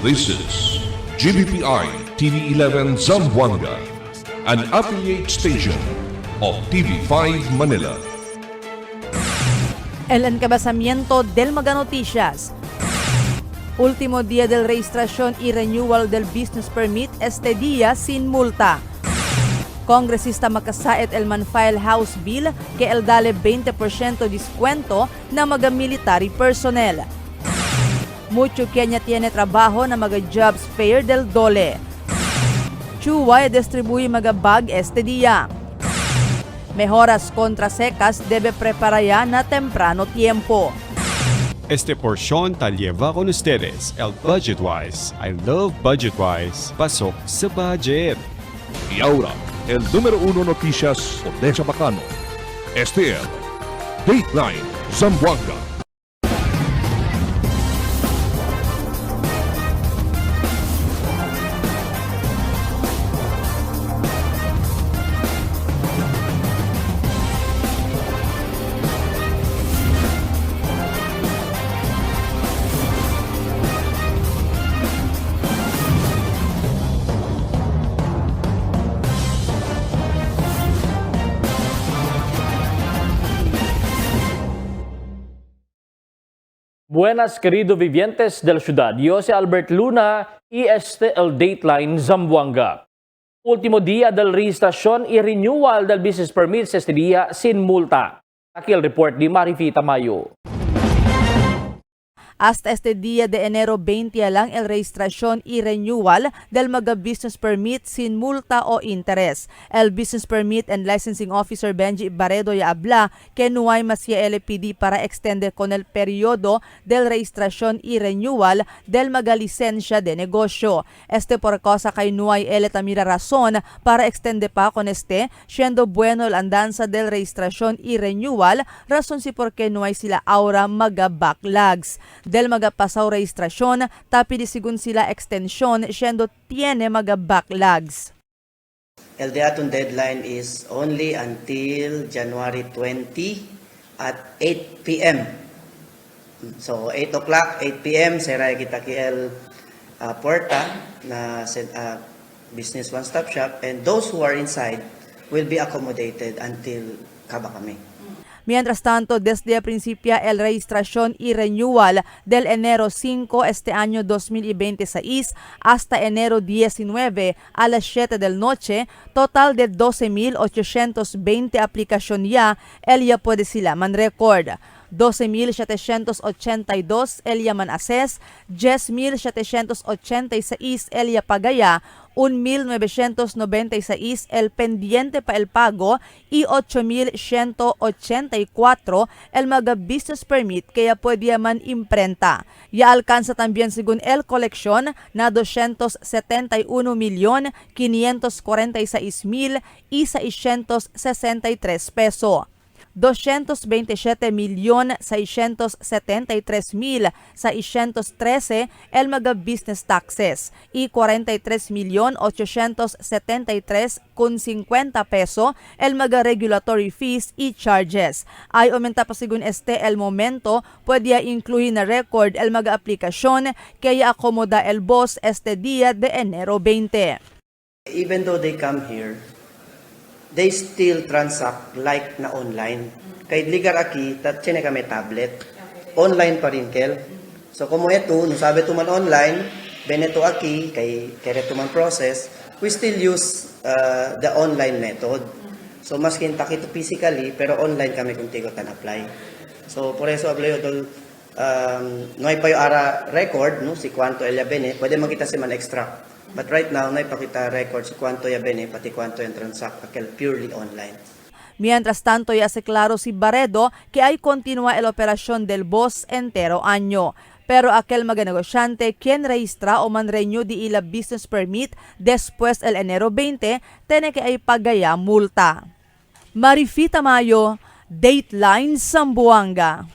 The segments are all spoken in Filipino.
This is GBPI TV11 Zamboanga, an affiliate station of TV5 Manila. El encabezamiento del Mega Noticias. Último día del registración y renewal del business permit este día sin multa. Kongresista makasait el man-file House Bill que el dale 20% descuento na mga military personnel. Mucho Kenya tiene trabajo na mga jobs fair del dole. Chuway distribuye mga bag este día. Mejoras contra secas debe preparar ya na temprano tiempo. Este porción tal lleva con ustedes el Budgetwise. I love Budgetwise. Pasok sa budget. Y ahora, el número 1 noticias de Chabacano. Este es Dateline Zamboanga. Buenas, querido vivientes de la ciudad. Yo soy Albert Luna y este es el Dateline Zamboanga. Último día del registración y renewal del business permit este día sin multa. Aquí el report de Marifita Mayo. Hasta este día de enero 20 lang el registración y renewal del mga business permit sin multa o interes. El Business Permit and Licensing Officer Benji Baredo ya habla que no hay más ya LPD para extender con el periodo del registración y renewal del mga lisensya de negosyo. Este por causa kay no hay tamira razón para extender pa con este, siendo bueno el andanza del registración y renewal, razón si porque no hay sila aura mga backlogs. Del magapasaw registrasyon, tapi di sigun sila extension, siendo tiene mga backlogs. El datum deadline is only until January 20 at 8 p.m. So 8 o'clock, 8 p.m. Seray kita kiel porta na business one-stop shop, and those who are inside will be accommodated until kaba kami. Mientras tanto, desde el principio el registración y renewal del enero 5 este año 2026 hasta enero 19 a las 7 del noche, total de 12,820 aplicación ya, el ya puede sila man record. 12,782 el ya man assess, 10,786 el ya pagaya, 1,996 el pendiente pa el pago y 8,184 el mga business permit kaya pwede man imprenta. Ya alcanza también según el colección na 271,546,663 peso. 227,673,613 el mga business taxes y 43,873,50 peso el mga regulatory fees y charges. Ay aumenta pa según este el momento, puede incluir na record el mga aplikasyon kaya akomoda el boss este día de enero 20. Even though they come here, they still transact like na online. Kay ligar aki, tatchene kami tablet. Online pa rin kel. So como ito, no sabi to man online, beneto aki, kay to man process, we still use the online method. So mas kinta kito physically, pero online kami kung tigo tan apply. So por eso ablayo dol no hay pa yung ara record, no, si kwanto elya bene, pwede makita si man extract. But right now, naipakita record si kwanto ya bene, pati kwanto yung transact akel purely online. Mientras tanto, ya hace claro si Baredo que hay continúa el operación del boss entero año. Pero aquel mga negosyante quien registra o man-renew di ila business permit después el enero 20, tiene que ay pagaya multa. Marifita Mayo, Dateline Zamboanga.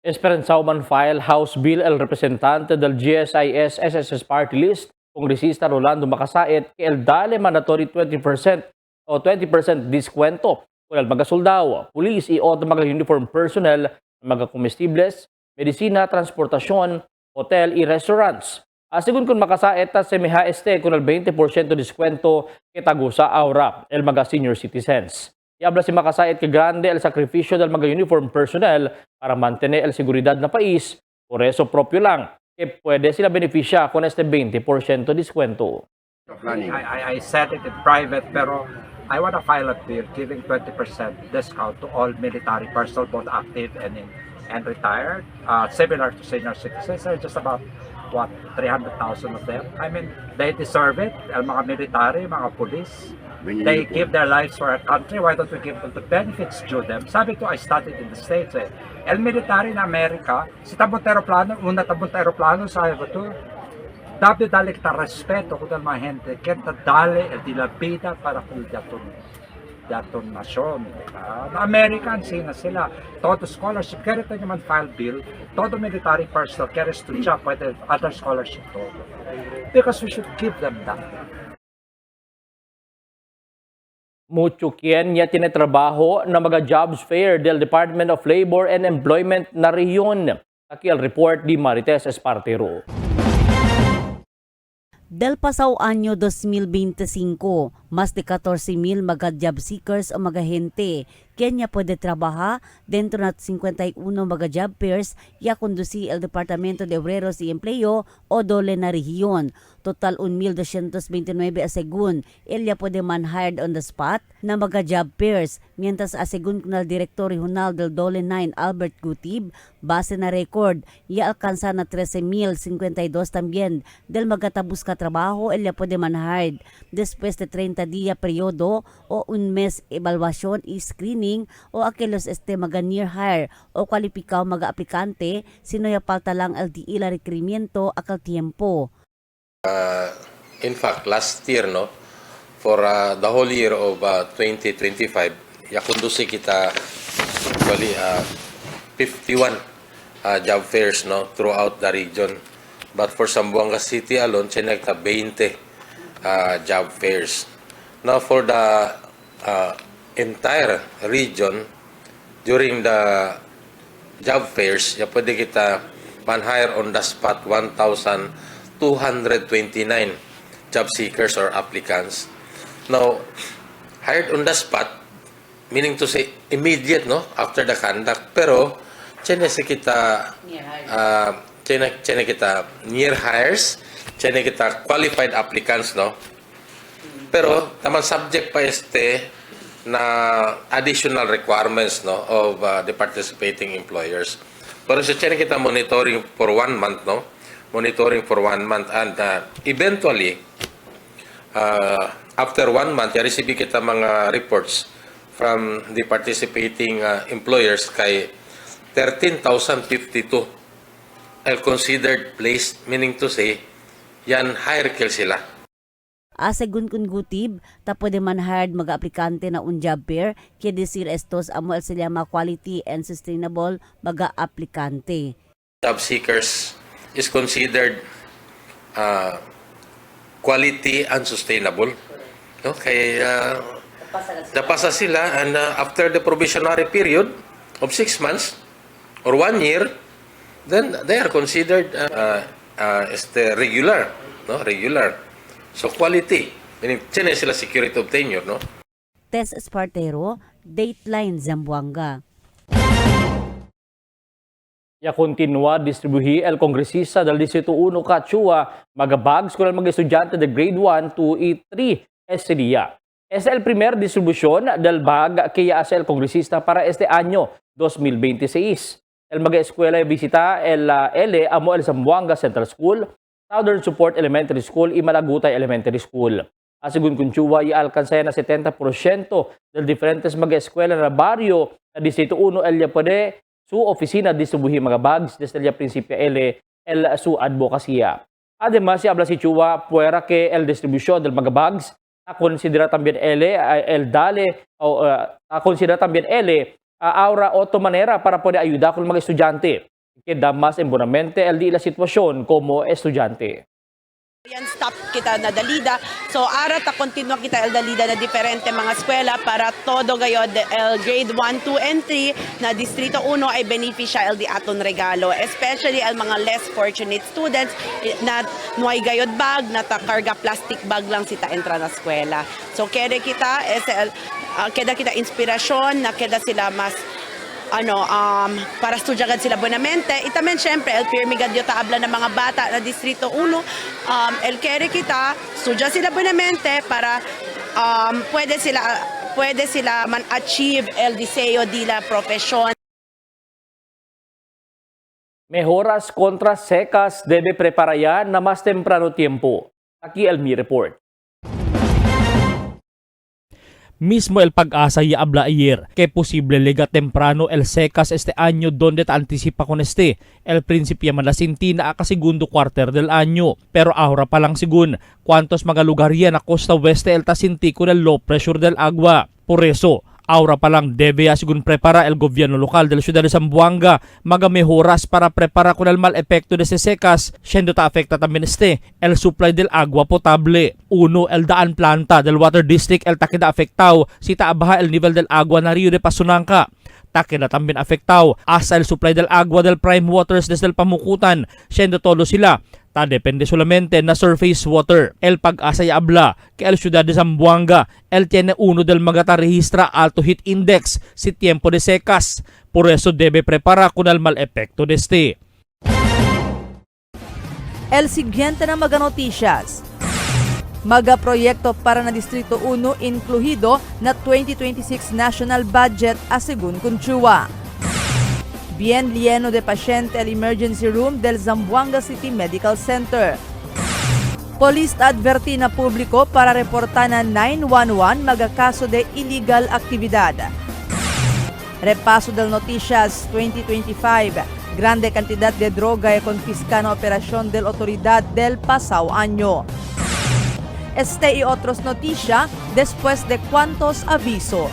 Esperanzao man-file House Bill el representante del GSIS SSS Party List, Kongresista Rolando Makasait, que el dale mandatory 20% o 20% diskwento kung el mga soldado, pulis y otro mga uniform personnel, mga comestibles, medisina, transportasyon hotel y restaurants. Según kun makasaet ta semiha kun al 20% descuento kitagusa aura el mga senior citizens. Iabla si makasaet que grande el sacrificio del mga uniform personnel para mantener el seguridad na país. Por eso propio lang que pwede sila beneficia con este 20% descuento. I said it in private, pero I want to file a bill giving 20% discount to all military personnel, both active and retired, similar to senior citizens. There are just about, 300,000 of them. I mean, they deserve it. El mga military, mga police, they give their lives for our country. Why don't we give them the benefits to them? Sabi ko, I studied in the States. El military in America, si tabot aeroplano, una tabot aeroplano, sabi ko to, dapat dali kita respeto kung mga gente, kenta dali el di la vida para kung daton nasyon. Na American, sina sila. Todo scholarship, kaya ito naman file bill, todo military personnel, kaya estudiya, pwede other scholarship todo. Because we should give them that. Mucho quien ya tiene trabaho na mga jobs fair del Department of Labor and Employment na rehiyon. Aquí el report di Marites Espartero. Del pasado año 2025, más de 14,000 mga job seekers o mga gente Kenya puede trabajar dentro de 51 mga job fairs ya conduci el Departamento de Obreros y Empleo o DOLE na rehiyon. Total 1,229 asegun, ella puede man hired on the spot na mga job fairs. Mientras asegun ng Director Regional del DOLE 9 Albert Gutib, base na record, ya alcanza na 13,052 también del magatabus ka trabajo, ella puede man hired. Después de 30 día periodo o un mes evaluasyon y screening o aquelos mga near hire o kwalipikaw mga aplikante, sino ya palta lang el ila requerimiento akal tiempo. In fact, last year, no, for the whole year of 2025, yakundusi kita actually 51 job fairs, no, throughout the region. But for Zamboanga City alone, chinagta 20 job fairs. Now for the entire region, during the job fairs, pwede kita man-hire on the spot 1,229 job seekers or applicants. Now, hired on the spot, meaning to say immediate, no, after the conduct. Pero, tiyan kita near hires, tiyan kita qualified applicants, no. Pero, naman subject pa na additional requirements, no, of the participating employers. Pero sa tiyan kita monitoring for 1 month, no, monitoring for 1 month, and eventually after 1 month receive kita mga reports from the participating employers kay 13,052 considered placed, meaning to say yan hire kill sila. Asegun kun Gutib, tapo de man hired mga aplikante na un job fair, kaya desir estos amo el sila mga quality and sustainable mga aplikante. Job seekers is considered quality and sustainable. Okay, napasa sila, and after the probationary period of 6 months or 1 year, then they are considered regular, no, regular. So quality, meaning tiyan sila security of tenure, no? Tess Espartero, Dateline Zamboanga. Ya continua distribuhi el kongresista del Distrito 1 Cachua mga bags con el mga estudyante de grade 1 to 3 este día. Es el primer distribución del bag que ya hace el congresista para este año 2026. El mga escuela visita el L amo el Zamboanga Central School, Southern Support Elementary School y Malagutay Elementary School. Según Kunchua, i-alcanza na 70% del diferentes mga eskwela na barrio na Distrito 1 el pwede su oficina distribuhi mga bags desde el principio el su advocacia. Además, si habla si Chua, puera que el distribución del mga bags considera también el dale o considera también ahora otra manera para poder ayudar con mga estudyante que da más en bonamente el di la situación como estudiante. Yan stop kita na dalida. So ara ta continue kita el dalida na diferente mga eskwela para todo gayod el grade 1, 2 and 3 na distrito 1 ay beneficia el di aton regalo, especially el mga less fortunate students na nuay gayod bag na ta karga plastic bag lang sita entra na eskwela. So keda kita keda kita inspirasyon na keda sila mas para estudyagad sila buenamente. Itamen syempre, el pirmigad yo taabla ng mga bata na Distrito 1, el kere kita, estudya sila buenamente para pwede sila man-achieve el deseo de la profesyon. Mejoras contra secas debe preparayan na mas temprano tiempo. Aquí el Mi Report. Mismo el Pag-asa y habla ayer que posible lega temprano el secas este año donde ta anticipa con el principio malasinti na segundo quarter del año. Pero ahora pa lang sigun, cuantos mga lugar yan na costa oeste el tasinti con el low pressure del agua. Por eso, ahora pa lang debe asigun prepara el gobierno local de la ciudad de Zamboanga magamejoras para prepara con el mal epekto de secas, siendo ta afecta también el supply del agua potable. Uno, el daan planta del water district el taqueda afectado si taabaha el nivel del agua na Rio de Pasunanca. Taqueda también afectado hasta el supply del agua del prime waters desde el Pamukutan, siendo todo sila depende solamente na surface water. El Pag-asa y habla que el ciudad de Zamboanga el tiene uno del magata registra alto heat index si tiempo de secas. Por eso debe preparar con el mal epekto de El siguiente na mga noticias. Maga proyekto para na Distrito 1 incluido na 2026 national budget asigun kunchua. Bien lleno de pasyente el emergency room del Zamboanga City Medical Center. Police adverti na publiko para reportar na 911 magakaso de illegal actividad. Repaso del Noticias 2025. Grande cantidad de droga e confisca na operasyon del autoridad del pasado año. Este y otros noticia después de cuantos aviso.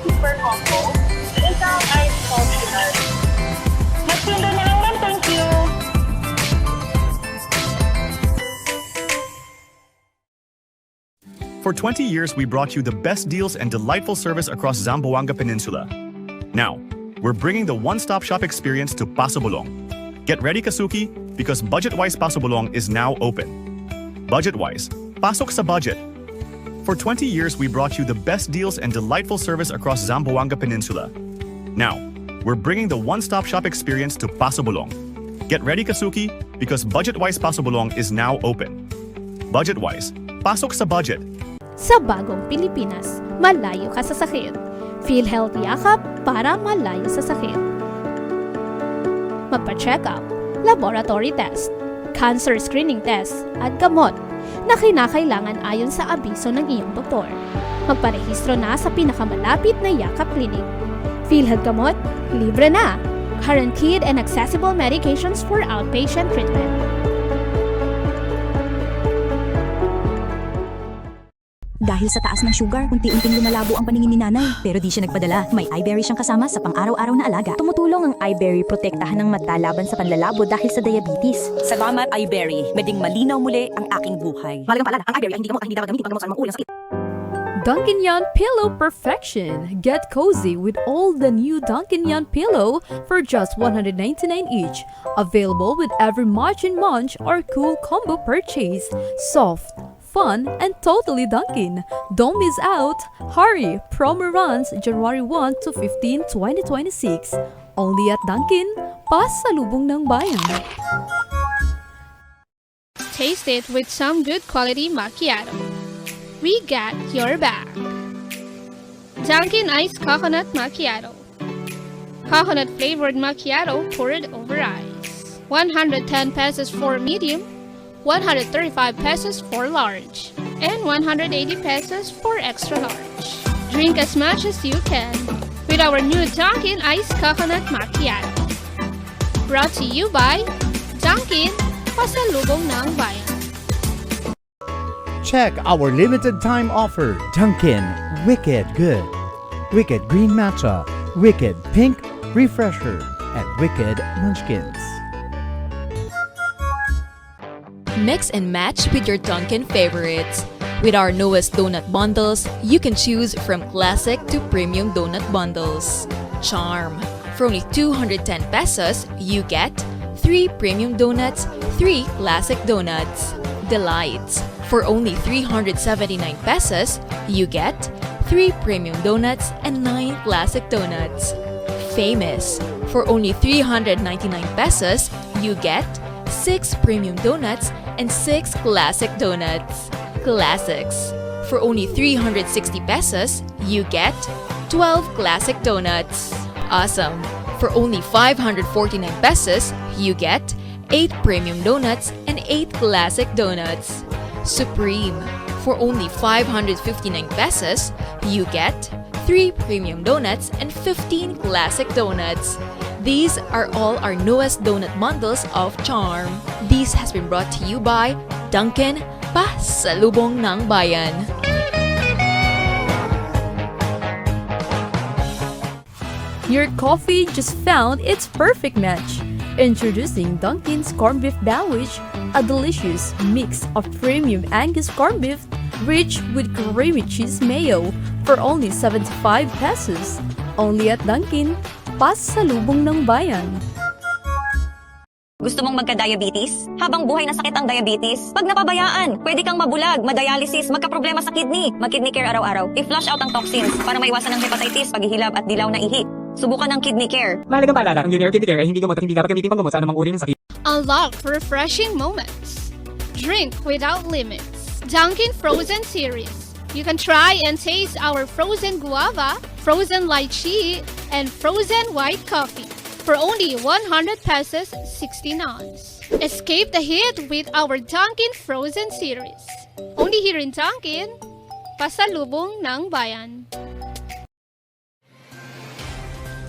Super combo. Isang ice optional. Magpinda na lang ma'am, thank you. For 20 years, we brought you the best deals and delightful service across Zamboanga Peninsula. Now, we're bringing the one-stop shop experience to Paso Bulong. Get ready, Kasuki, because Budget-Wise Paso Bulong is now open. Budget-Wise, pasok sa budget. For 20 years, we brought you the best deals and delightful service across Zamboanga Peninsula. Now, we're bringing the one-stop shop experience to Paso Bulong. Get ready, Kasuki, because Budget-Wise Paso Bulong is now open. Budget-Wise, pasok sa budget. Sa bagong Pilipinas, malayo ka sa sakit. PhilHealth Yakap para malayo sa sakit. Magpa-check up, laboratory test, cancer screening test, at gamot na kinakailangan ayon sa abiso ng iyong doktor. Magparehistro na sa pinakamalapit na Yakap Clinic. PhilHealth Gamot, libre na. Guaranteed and accessible medications for outpatient treatment. Dahil sa taas ng sugar, unti-unting lumalabo ang paningin ni nanay. Pero di siya nagpadala. May iBerry siyang kasama sa pang-araw-araw na alaga. Tumutulong ang iBerry protektahan ng mata laban sa panlalabo dahil sa diabetes. Salamat iBerry. Meding malinaw muli ang aking buhay. Mahalagang paalala, ang iBerry ay hindi dapat gamitin paggamot sa mga ulang sakit. Dunkin' Yan Pillow Perfection. Get cozy with all the new Dunkin' Yan Pillow for just $199 each. Available with every March and Munch or Cool Combo purchase. Soft, fun, and totally Dunkin'. Don't miss out. Hurry! Promo runs January 1 to 15, 2026. Only at Dunkin', pasalubong ng bayan. Taste it with some good quality macchiato. We got your back. Dunkin' Iced Coconut Macchiato. Coconut flavored macchiato poured over ice. 110 pesos for medium, 135 pesos for large, and 180 pesos for extra large. Drink as much as you can with our new Dunkin' Iced Coconut Macchiato. Brought to you by Dunkin', pasalubong ng bayan. Check our limited time offer. Dunkin' Wicked Good, Wicked Green Matcha, Wicked Pink Refresher, and Wicked Munchkins. Mix and match with your Dunkin' favorites. With our newest donut bundles, you can choose from classic to premium donut bundles. Charm. For only 210 pesos, you get 3 premium donuts, 3 classic donuts. Delights. For only 379 pesos, you get 3 premium donuts and 9 classic donuts. Famous. For only 399 pesos, you get 6 premium donuts and 6 classic donuts. Classics. For only 360 pesos, you get 12 classic donuts. Awesome. For only 549 pesos, you get 8 premium donuts and 8 classic donuts. Supreme. For only 559 pesos, you get 3 premium donuts and 15 classic donuts. These are all our newest donut bundles of Charm. This has been brought to you by Dunkin', pasalubong ng bayan. Your coffee just found its perfect match. Introducing Dunkin's Corned Beef Sandwich, a delicious mix of premium Angus corned beef rich with creamy cheese mayo for only 75 pesos. Only at Dunkin', pasalubong ng bayan. Gusto mong magka-diabetes? Habang buhay na sakit ang diabetes, pag napabayaan, pwede kang mabulag, madialysis, magka-problema sa kidney. Mag-kidney care araw-araw. I-flush out ang toxins para maiwasan ang hepatitis, paghihilab at dilaw na ihi. Subukan ang kidney care. Mahalagang paalala, ang Junior Kidney Care ay hindi gamot at hindi dapat gamitin panggamot sa anumang uri ng sakit. Unlock refreshing moments. Drink without limits. Dunkin' Frozen Series. You can try and taste our frozen guava, frozen lychee, and frozen white coffee for only 100 pesos 60 ounce. Escape the heat with our Dunkin' Frozen Series. Only here in Dunkin', pasalubong ng bayan.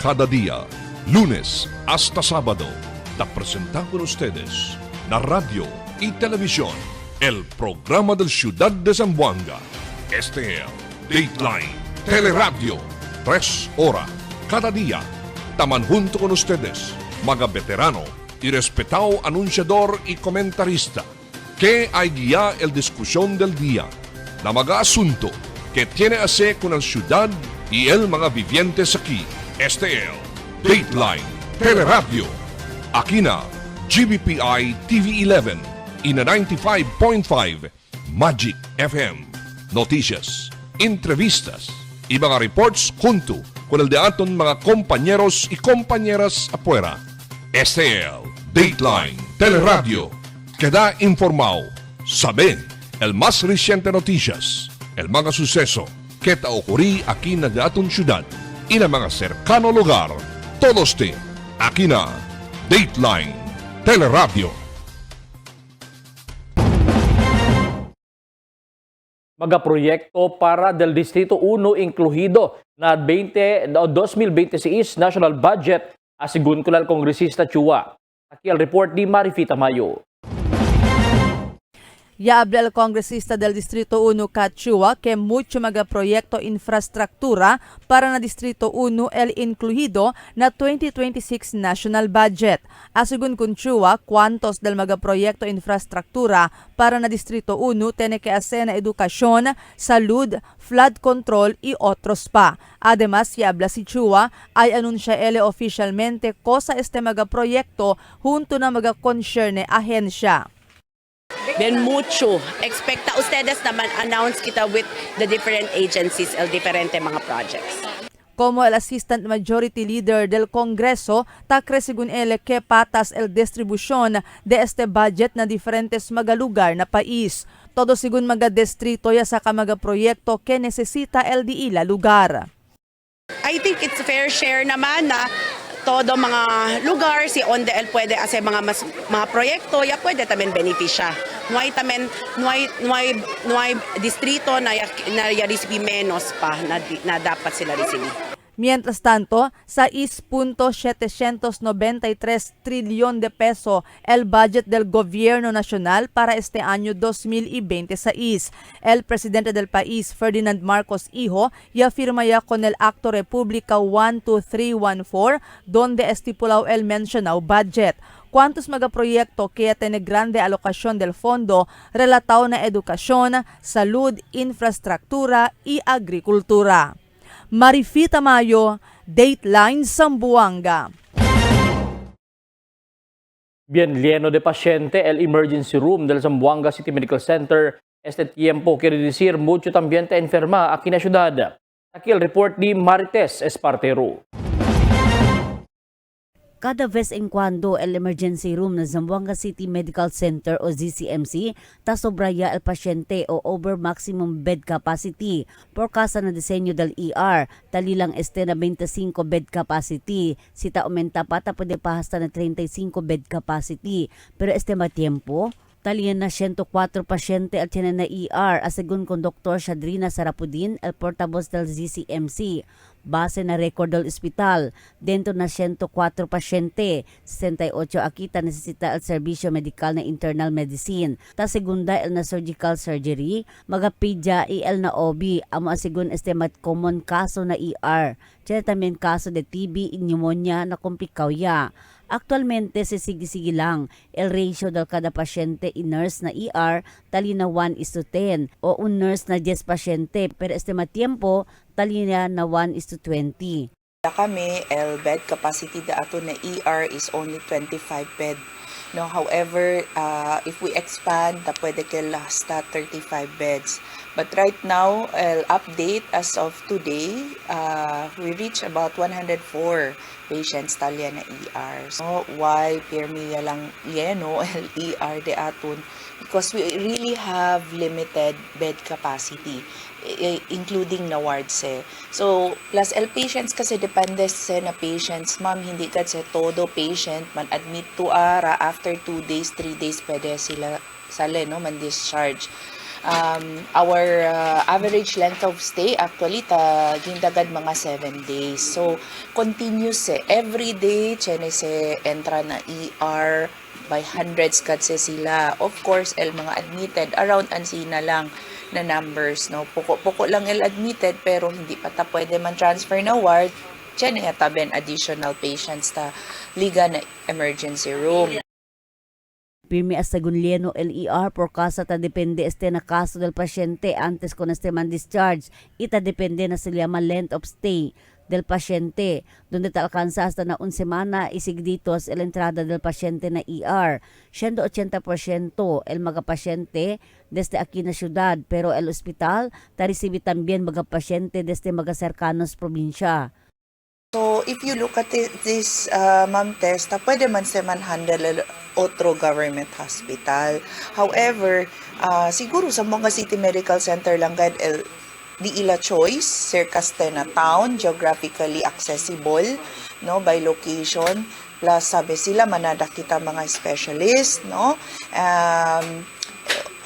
Cada día, lunes hasta sábado, te presentamos con ustedes la radio y televisión, el programa del Ciudad de Zamboanga. Este es Dateline Teleradio, 3 horas cada día. Taman junto con ustedes, mga veterano y respetado anunciador y comentarista, que hay guía el discusión del día, na mga asunto que tiene a hacer con la ciudad y el mga vivientes aquí. Este es Dateline Teleradio. Aquí na GBPI TV11 y na 95.5 Magic FM. Noticias, entrevistas y mga reports junto con el de aton mga compañeros y compañeras afuera. Este es Dateline Teleradio. Queda informado, sabe el más reciente noticias, el mga suceso que ta ocurrí aquí na de aton ciudad y na mga cercano lugar. Todos te aquí na Dateline Teleradio. Mga proyekto para del Distrito 1 incluido na 2026 National Budget asigun ko lang Kongresista Chua. Aquí el report ni Marifita Mayo. Ya habla el congresista del Distrito 1 Kachua que mucho mga proyecto infrastruktura para na Distrito 1 el incluido na 2026 national budget. Asigun kun Chua, cuantos del mga proyecto infrastruktura para na Distrito 1 tiene que hacer na edukasyon, salud, flood control y otros pa. Además, ya habla si Chua ay anunsya ele oficialmente cosa este mga proyekto junto na mga concerne ahensya. Then mucho. Expecta ustedes naman announce kita with the different agencies, el diferente mga projects. Como el Assistant Majority Leader del Congreso, takre según ele que patas el distribución de este budget na diferentes mga lugar na país. Todo según mga distrito ya sa mga proyekto que necesita el diila lugar. I think it's fair share naman na todo mga lugar si ONDL pwede ase mga proyekto ya pwede tamen benepisya. Nuay distrito na ya receive menos pa na dapat sila receive. Mientras tanto, 6.793 trilyon de peso el budget del gobierno nacional para este año 2026. El presidente del país, Ferdinand Marcos Hijo, ya firma ya con el Acto República 12314, donde estipulado el mencionado budget. ¿Cuántos megaproyectos que tiene grande alocación del fondo relatado na educación, salud, infraestructura y agricultura? Marifita Mayo, Dateline Zamboanga. Bien lleno de paciente el emergency room del Zamboanga City Medical Center. Este tiempo quiere decir mucho también te enferma aquí en la ciudad. Aquí el report ni Marites Espartero. Cada vez en cuando el emergency room ng Zamboanga City Medical Center o ZCMC tasobraya el pasyente o over maximum bed capacity. Por casa na disenyo del ER, talilang este na 25 bed capacity. Sita aumenta pa pwede pahasta na 35 bed capacity. Pero este matiempo, talian na 104 pasyente at tiyan na ER asegun kon Dr. Shadrina Sarapudin, el portavoz del ZCMC. Base na record del ospital, dentro na 104 pasyente, 68 akita necesita el serbisyo medikal na internal medicine. Ta segunda el na surgical surgery, magapidya el na OB, amo asigun estimat common kaso na ER. Tiyan también kaso de TB, pneumonia na komplikao ya. Actualmente, sige lang, el ratio del kada pasyente y nurse na ER tali na 1:10 o un nurse na 10 pasyente, pero estima tiempo tali na 1:20. Kami, el bed capacity da ato na ER is only 25 bed. No, however, if we expand, pwede kay hasta 35 beds. But right now, update as of today, we reach about 104 patients talya na ER. So, why pirmiya lang yeno ER de aton? Because we really have limited bed capacity, including na wards eh. So, plus el patients kasi depende sa na patients, ma'am, hindi kasi todo patient man admit to ara after 2 days, 3 days pwede sila sale no man discharge. Our average length of stay actually gindagad mga 7 days. So continuous every day chene se entra na ER by hundreds kadse sila. Of course el mga admitted around ansina lang na numbers no. Poko lang el admitted pero hindi pa ta pwede man transfer na ward. Chene taben additional patients ta liga na emergency room. Pirmi asagun lieno el ER por casa ta depende este na kaso del pasyente antes con este man discharge. Ita depende na sila ma length of stay del pasyente. Donde ta alcanza hasta na 1 semana isig ditos el entrada del pasyente na ER. 180% el mga pasyente desde aquí na syudad pero el hospital ta recibe también mga pasyente desde mga cercanos probinsya. So, if you look at this, ma'am, test, pwede man se man handle otro government hospital. However, siguro sa mga City Medical Center lang kahit di ila choice, circa na town, geographically accessible, no, by location. Plus, sabi sila, manada kita mga specialist, no.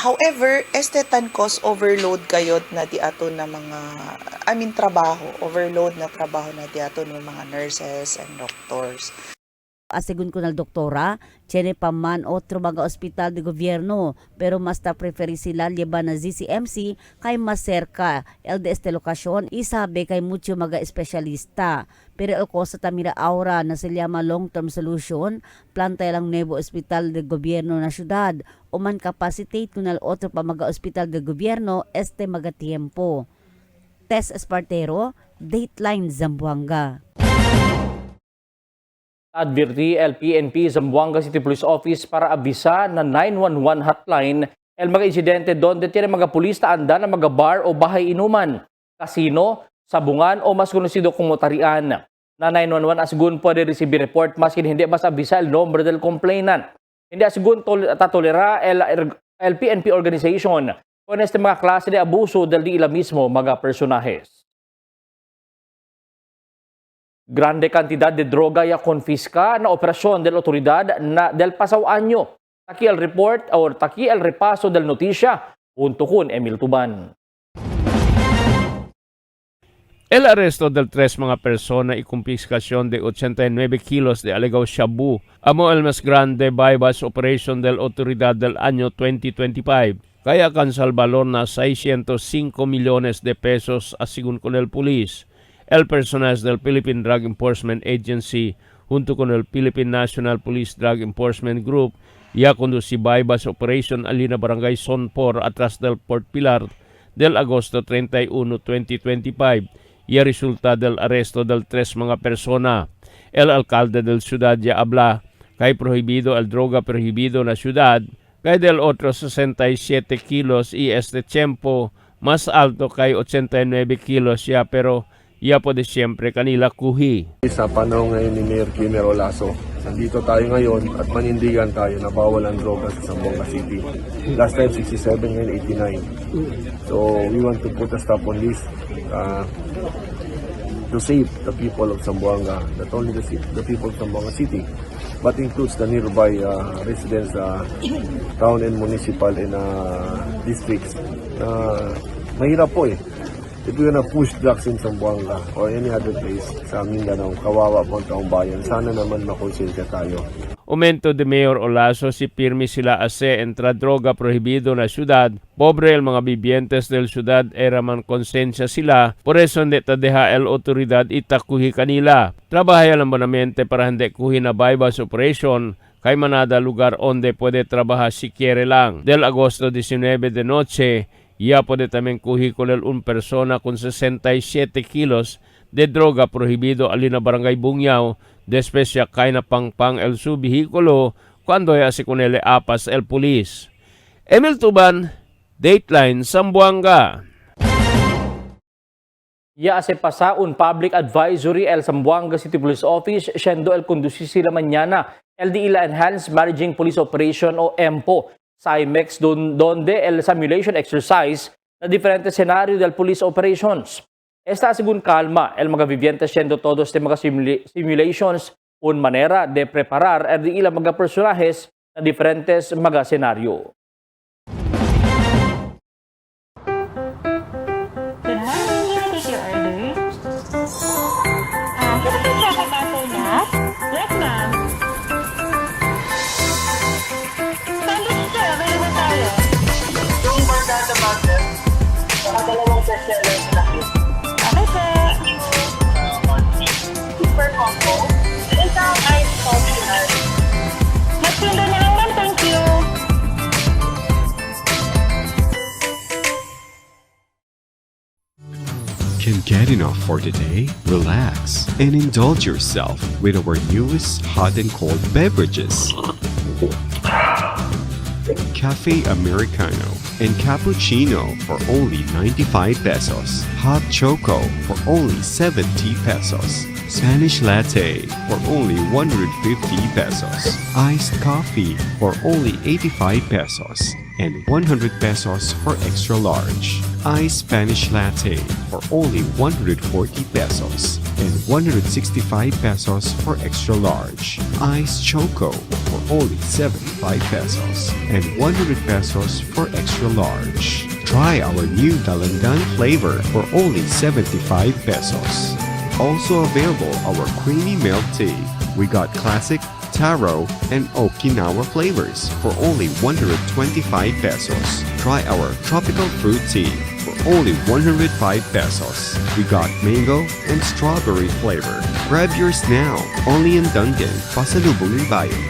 However, tan cause overload kayod na di ato na mga, trabaho, overload na trabaho na di ato ng mga nurses and doctors. Asegun ko na doktora, tiene pa man otro mga ospital de gobierno, pero mas ta preferi sila liba na ZCMC kay mas cerca el de este lokasyon, isabi kay mucho mga espesyalista. Pero el kosa tamira aura na sila long-term solution, planta lang nuevo ospital de gobierno na syudad, o man capacitate kunal otro pa mga ospital de gobierno este mga tiempo. Tess Espartero, Dateline Zamboanga. Advirti el PNP Zamboanga City Police Office para abisa na 911 hotline el mga insidente donde tiene mga pulis anda na mga bar o bahay inuman, kasino, sabungan o mas konosido kung motarian. Na 911 asgun pwede receive report maskin hindi mas abisa el nombre del complainant. Hindi asgun tatolera el PNP organization con este mga klase de abuso del di ila mismo mga personajes. Grande cantidad de droga ya confisca na operasyon del otoridad na del pasaw anyo. Taki el report o taki el repaso del notisya. Punto kun Emil Tuban. El arresto del tres mga persona y confiscación de 89 kilos de alegado shabu amo el mas grande bypass operation del autoridad del año 2025. Kaya alcanza el valor na 605 millones de pesos según con el pulis. El personal del Philippine Drug Enforcement Agency junto con el Philippine National Police Drug Enforcement Group ya conduci bypass operation alina barangay Sonpor atras del Port Pilar del Agosto 31, 2025. Y resulta del arresto del tres mga persona. El alcalde del ciudad ya habla kay prohibido el droga prohibido na ciudad kay del otro 67 kilos y este tiempo mas alto kay 89 kilos ya pero ya po de siyempre kanila kuhi. Sa panahon ngayon ni Mayor Kimer Olaso, nandito tayo ngayon at manindigan tayo na bawal ang droga sa Zamboanga City. Last time 67, ngayon 89. So we want to put a stop on this to save the people of Zamboanga, not only the people of Zamboanga City, but includes the nearby residents, town and municipal and districts. Mahirap po eh. If we're gonna push drugs in Zamboanga or any other place sa Mindanao, kawawa po ang taong bayan. Sana naman makonsensya tayo. Aumento de Mayor Olaso si pirmi sila ase entra droga prohibido na syudad. Pobre el mga bibientes del syudad era man konsensya sila. Por eso hindi tadeha el otoridad itakuhi kanila. Trabahaya lang bonamente para hindi kuhi na bypass operation kay manada lugar onde puede trabajar si quiere lang. Del Agosto 19 de noche, ya puede también kuhi con el un persona con 67 kilos de droga prohibido alina barangay Bungyao. Después ya kay na pangpang el su vehikulo cuando ya si kunele apas el pulis. Emil Tuban, Dateline, Zamboanga. Ya se pasa un public advisory el Zamboanga City Police Office siendo el conducir la mañana el de ila Enhanced Managing Police Operation o EMPO CIMEX donde el simulation exercise na diferentes scenario del police operations. Esta según calma el mga vivientes siendo todos de mga simulations un manera de preparar el de ila mga personajes na diferentes mga senaryo. Super combo. Ikaw ay functional. Magsundo na lang ma'am, thank you. Can't get enough for today? Relax and indulge yourself with our newest hot and cold beverages. Cafe Americano and Cappuccino for only 95 pesos. Hot Choco for only 70 pesos. Spanish Latte for only 150 pesos. Iced Coffee for only 85 pesos. And 100 pesos for extra large. Iced Spanish Latte for only 140 pesos. And 165 pesos for extra large. Iced Choco for only 75 pesos. And 100 pesos for extra large. Try our new Dalandan flavor for only 75 pesos. Also available our creamy milk tea. We got classic, taro, and Okinawa flavors for only 125 pesos. Try our tropical fruit tea for only 105 pesos. We got mango and strawberry flavor. Grab yours now, only in Dunkin, Pasalubong ng Bayan.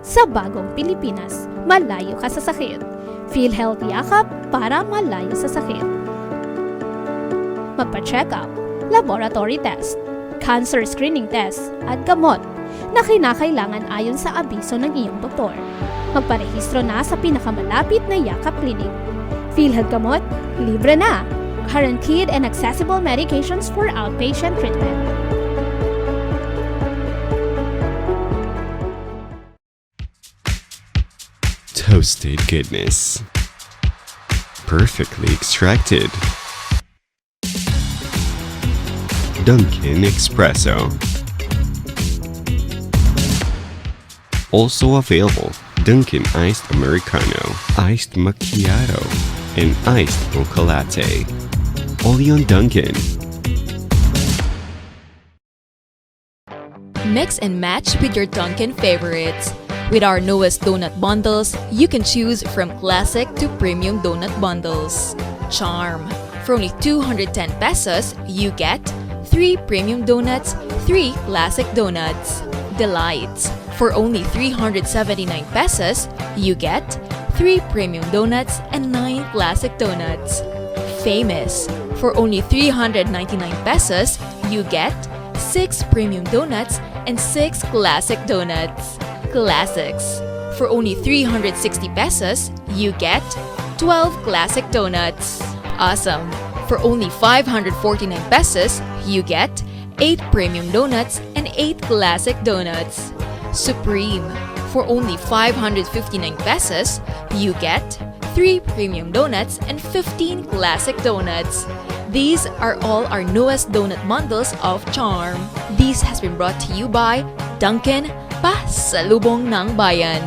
Sa bagong Pilipinas, malayo ka sa sakit. PhilHealth Yakap para malayo sa sakit. Magpa-check up, laboratory test, cancer screening test, at gamot na kinakailangan ayon sa abiso ng iyong doktor. Magparehistro na sa pinakamalapit na Yakap Clinic. PhilHealth Gamot, libre na. Guaranteed and accessible medications for outpatient treatment. Toasted goodness. Perfectly extracted. Dunkin' Espresso. Also available Dunkin' Iced Americano, Iced Macchiato, and Iced Mocha Latte. Only on Dunkin'. Mix and match with your Dunkin' favorites. With our newest donut bundles, you can choose from classic to premium donut bundles. Charm. For only 210 pesos, you get 3 premium donuts, 3 classic donuts. Delights. For only 379 pesos, you get 3 premium donuts and 9 classic donuts. Famous. For only 399 pesos, you get 6 premium donuts and 6 classic donuts. Classics. For only 360 pesos, you get 12 classic donuts. Awesome. For only 549 pesos, you get 8 premium donuts and 8 classic donuts. Supreme. For only 559 pesos, you get 3 premium donuts and 15 classic donuts. These are all our newest donut bundles of Charm. This has been brought to you by Dunkin', Pasalubong ng Bayan.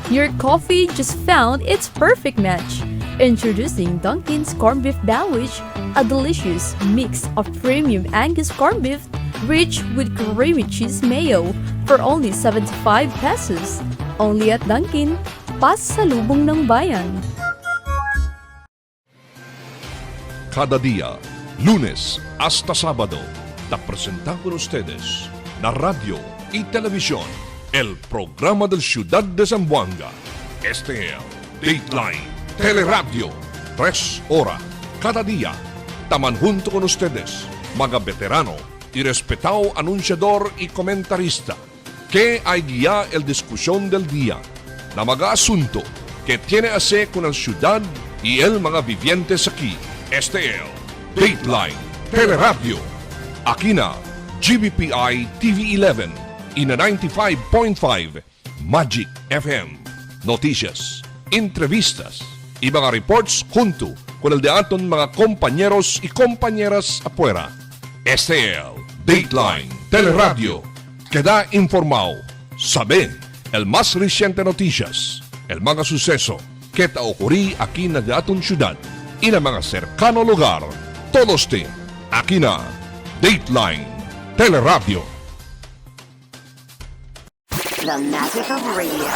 Your coffee just found its perfect match. Introducing Dunkin's Corned Beef Sandwich, a delicious mix of premium Angus corned beef rich with creamy cheese mayo for only 75 pesos. Only at Dunkin', Pasalubong ng Bayan. Cada día, lunes hasta sábado, te presentamos ustedes la radio y televisión, el programa del Ciudad de Zamboanga. Este es Dateline Teleradio, 3 horas cada día. Taman junto con ustedes, mga veterano y respetado anunciador y comentarista, que hay guía el discusión del día, na mga asunto que tiene a ver con la ciudad y el mga vivientes aquí. Este es Dateline Teleradio. Aquí na GBPI TV11 y na 95.5 Magic FM. Noticias, entrevistas y mga reports junto con el de aton mga compañeros y compañeras afuera. Este es Dateline Teleradio. Queda informado, sabe el más reciente noticias, el mga suceso que te ocurrí aquí na de aton ciudad y na mga cercano lugar. Todos te aquí na Dateline Teleradio. The magic of radio.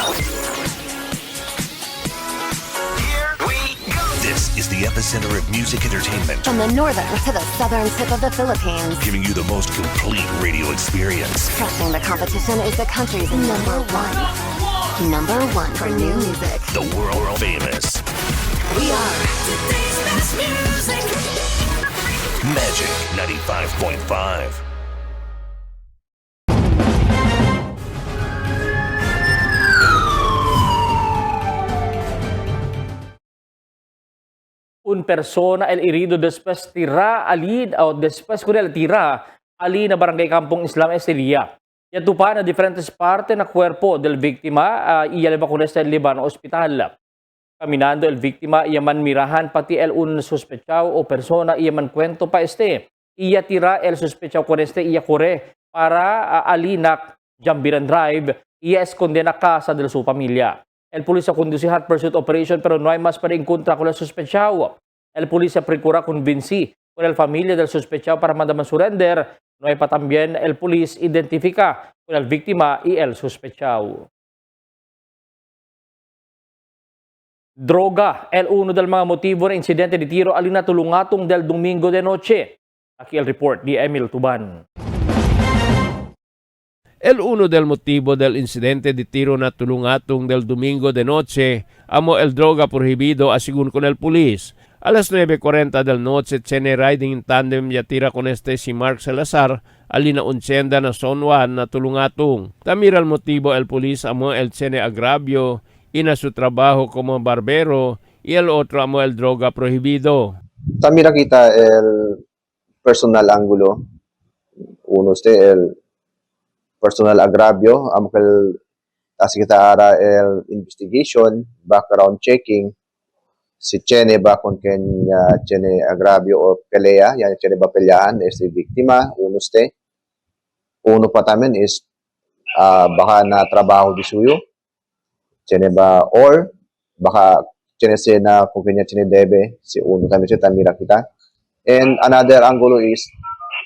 This is the epicenter of music entertainment, From the northern to the southern tip of the Philippines. giving you the most complete radio experience. Crushing the competition is the country's number one. Number one for new music. The world famous We are today's best music. Magic 95.5. Un persona el herido después tira alid o después con el tira ali na barangay Kampong Islam Estelia. Yato pa na diferentes parte na cuerpo del víctima iyalaba con este Liban Hospital. Caminando el víctima iyaman mirahan pati el un sospechado o persona iyaman kwento pa este. Iya tira el sospechado con este iya kore para alinak Jambiran Drive iya esconde na casa de su familia. El policía conduce hot pursuit operation pero no hay más para encontrar con el sospechado. El policía procura convencer con la familia del sospechado para mandar surrender. No hay pa también el policía identifica con el víctima y el sospechado. Droga, el uno del mga motivo ng insidente de tiro alina tulungatong del Domingo de noche. Aquí el report ni Emil Tuban. El uno del motivo del incidente de tiro na tulungatong del domingo de noche amo el droga prohibido asigun con el pulis. A las 9:40 del noche, tiene riding in tandem ya tira con este si Mark Salazar alina unsyenda na Son Juan na tulungatong. Tamir al motivo el pulis amo el tiene agravio ina su trabajo como barbero y el otro amo el droga prohibido. También kita el personal ángulo. Uno el personal agravio, así que está el investigation, background checking, si tiene ba con quien tiene agravio o pelea, ya tiene ba pelean, víctima, uno uno pa tamen is baka na trabaho di suyo, tiene ba, or baka tiene siya na kung kanya tiene debe, si uno tamen siya, tamira kita. And another angulo is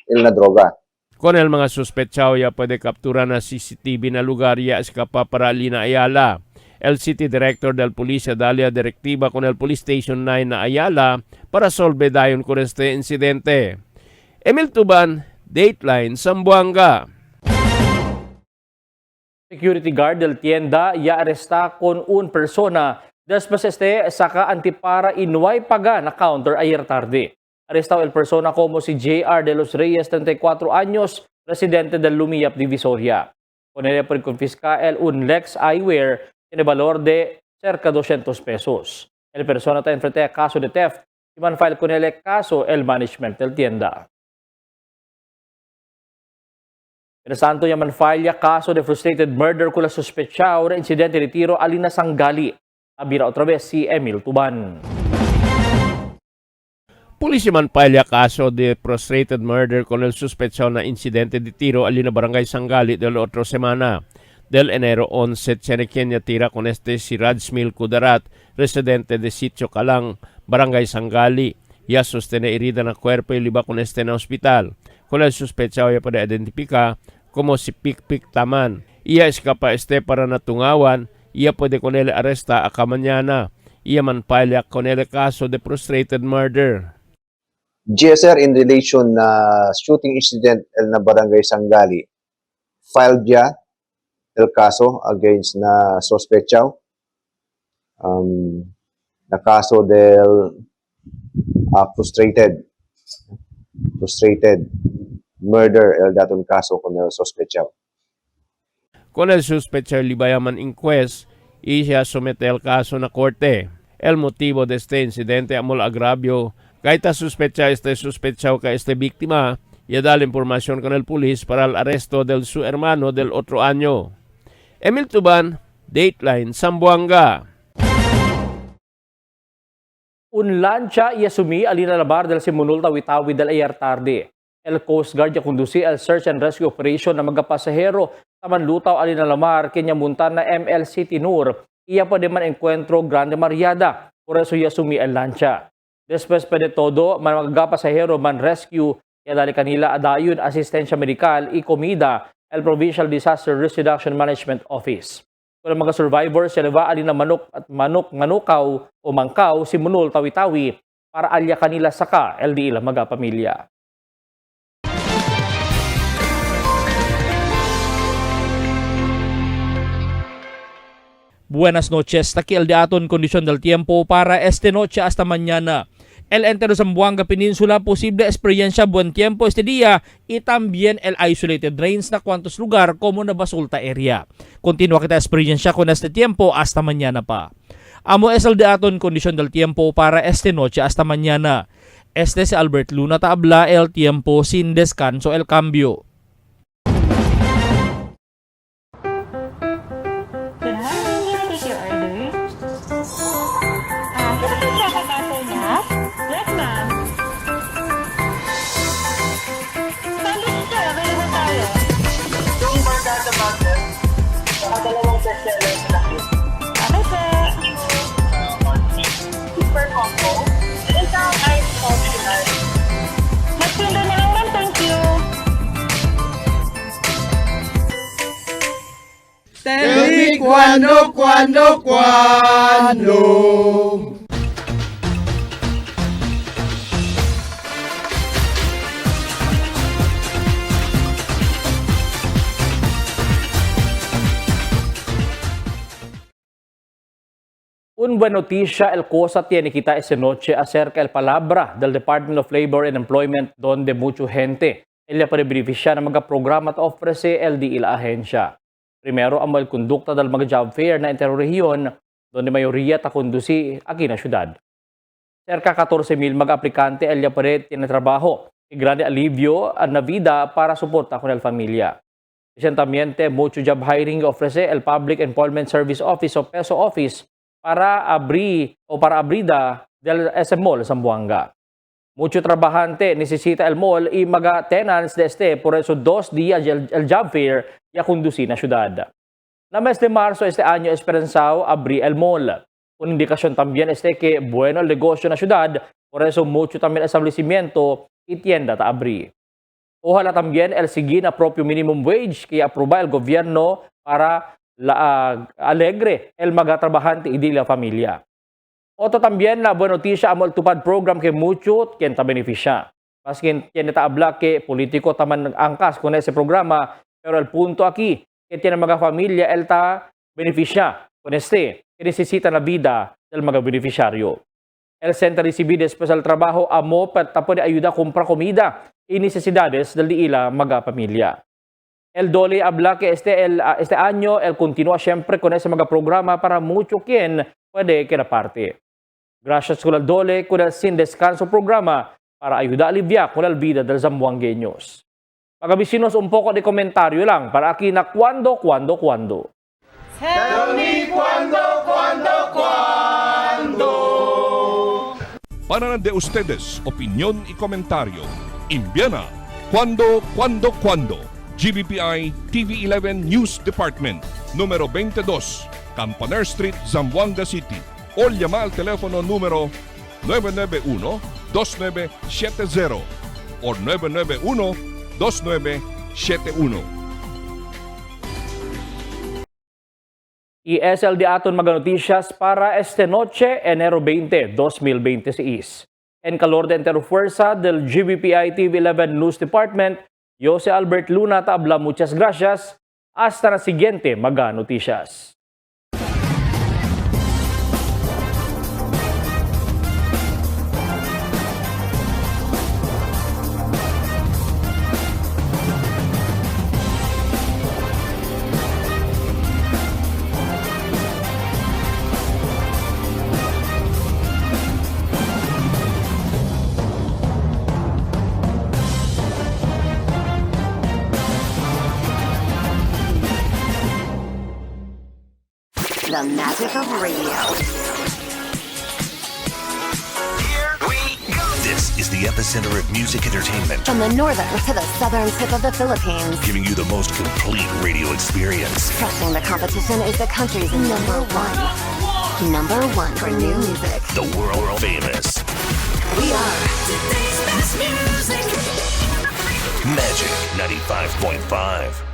il na droga. Con el mga suspetsao ya pwede kaptura na CCTV na lugar ya escapa para Lina Ayala. El City Director del Policía dalia direktiba con el Police Station 9 na Ayala para solve dayon con este insidente. Emil Tuban, Dateline, Zamboanga. Security guard del tienda ya aresta con un persona después saca antipara inuay paga na counter ayer tarde. Arrestado el persona como si JR de los Reyes, 34 años, residente del Lumiyap, Divisoria. Con él por confiscar un Lex Eyewear en el valor de cerca 200 pesos. El persona está enfrente a caso de theft y manfile con el caso el management del tienda. El santo ya manfile caso de frustrated murder con la sospechado de incidente de tiro Alina Sangali. Abira otra vez si Emil Tuban. Pulisya man palya kaso de frustrated murder con el suspetsado na insidente de tiro alina barangay Sangali del otro semana. Del enero 11, Kenya tira con este si Radsmil Kudarat, residente de Sitio Calang, barangay Sangali. Ya sostene herida na cuerpo y liba con este na hospital. Con el suspetsado ya puede identificar como si Pikpik Taman. Iya escapa para natungawan, iya puede con él arresta a mañana. Iya man palya con el caso de frustrated murder. GSR in relation na shooting incident na barangay Sangali, filed ya el caso against na sospechao, na caso del frustrated murder el daton caso con el sospechao. Con el sospechado libayaman inquest, siya somete el caso na korte. El motivo de este incidente amol agravio. Kahit sospechado ka este víctima, ya da la información con el pulis para el arresto del su hermano del otro año. Emil Tuban, Dateline, Zamboanga. Un lancha y asumi alina labar del Simunul Tawi-Tawi del ayer tarde. El Coast Guard ya conduci el search and rescue operation na mga pasahero taman lutaw alina lamar kanya muntan na MLC Tinur. Iya pa de man encuentro Grande Mariada. Por eso ya asumi el lancha. Después pa de todo, man mga pasahero man rescue kaya dali kanila adayon asistensya medikal y komida el Provincial Disaster Risk Reduction Management Office. Kung mga survivors, sila alin na manukaw o mangkaw, Simunul Tawi-Tawi para alya kanila saka LDI mga pamilya. Buenas noches, aquí el dato en condición del tiempo para esta noche hasta mañana. El entero Zamboanga Peninsula, posible experiencia buen tiempo este día y también el isolated rains na cuantos lugar como na Basulta area. Continúa kita experiencia con este tiempo hasta mañana pa. Amo es el dato en condición del tiempo para esta noche hasta mañana. Este es Albert Luna Taabla, el tiempo sin descanso, el cambio. Super combo. Ikaw ay optional. Magpinda na lang ma'am, thank you. Tell me cuando. Un buen noticia el cosa tiene kita esta noche acerca del palabra del Department of Labor and Employment donde mucha gente ella para beneficiar ng mga programa at ofrece LDI la ahensya. Primero, ang mga kondukta del mga job fair na interrehiyon donde mayoriya ta kondusi aquí na syudad. Cerca 14,000 mga aplikante ella para tinatrabaho y grande alivio na vida para suporta con el familia. Recientemente, mucho job hiring ofrece el Public Employment Service Office o PESO Office para abrida del SM Mall Zamboanga. Mucho trabajante necesita el mall y mga tenants de este por eso 2 días el job fair ya conduci na ciudad. Na mes de marzo este año esperanzado abrir el mall. Una indicación también que bueno el negocio na ciudad, por eso mucho también establecimiento y tienda ta abrir. Ojalá también el seguir na propio minimum wage que aproba el gobierno para alegre el mga trabajante y de la familia. Oto también na buena noticia amo el tupad program que mucho quien ta beneficia. Mas quien ta habla que politiko taman angkas con ese programa, pero el punto aquí que tiene mga familia el ta beneficia con que necesita la vida del mga beneficiario. El Centro recibe después del trabajo amo para puede ayudar a comprar comida y necesidades del ila mga familia. El Dole habla que este año el continúa siempre con ese mga programa para mucho quien puede quedar parte. Gracias con el Dole con el sin descanso programa para ayudar a aliviar con la vida de los zamboangueños. Mga vecinos, un poco de comentario lang para aquí na cuando. Tell me cuando. Para de ustedes, opinión y comentario. Envíana cuando. GBPI TV11 News Department, número 22, Campaner Street, Zamboanga City. O llama al teléfono número 991-2970 o 991-2971. Y es el de aton mga noticias para este noche, enero 20, 2026. En calor de interfuerza del GBPI TV11 News Department, yo si Albert Luna tabla, muchas gracias. Hasta la siguiente mga noticias. The magic of radio. This is the epicenter of music entertainment, From the northern to the southern tip of the Philippines. giving you the most complete radio experience. Crushing the competition is the country's number one. Number one for new music. The world famous We are today's best music. Magic 95.5.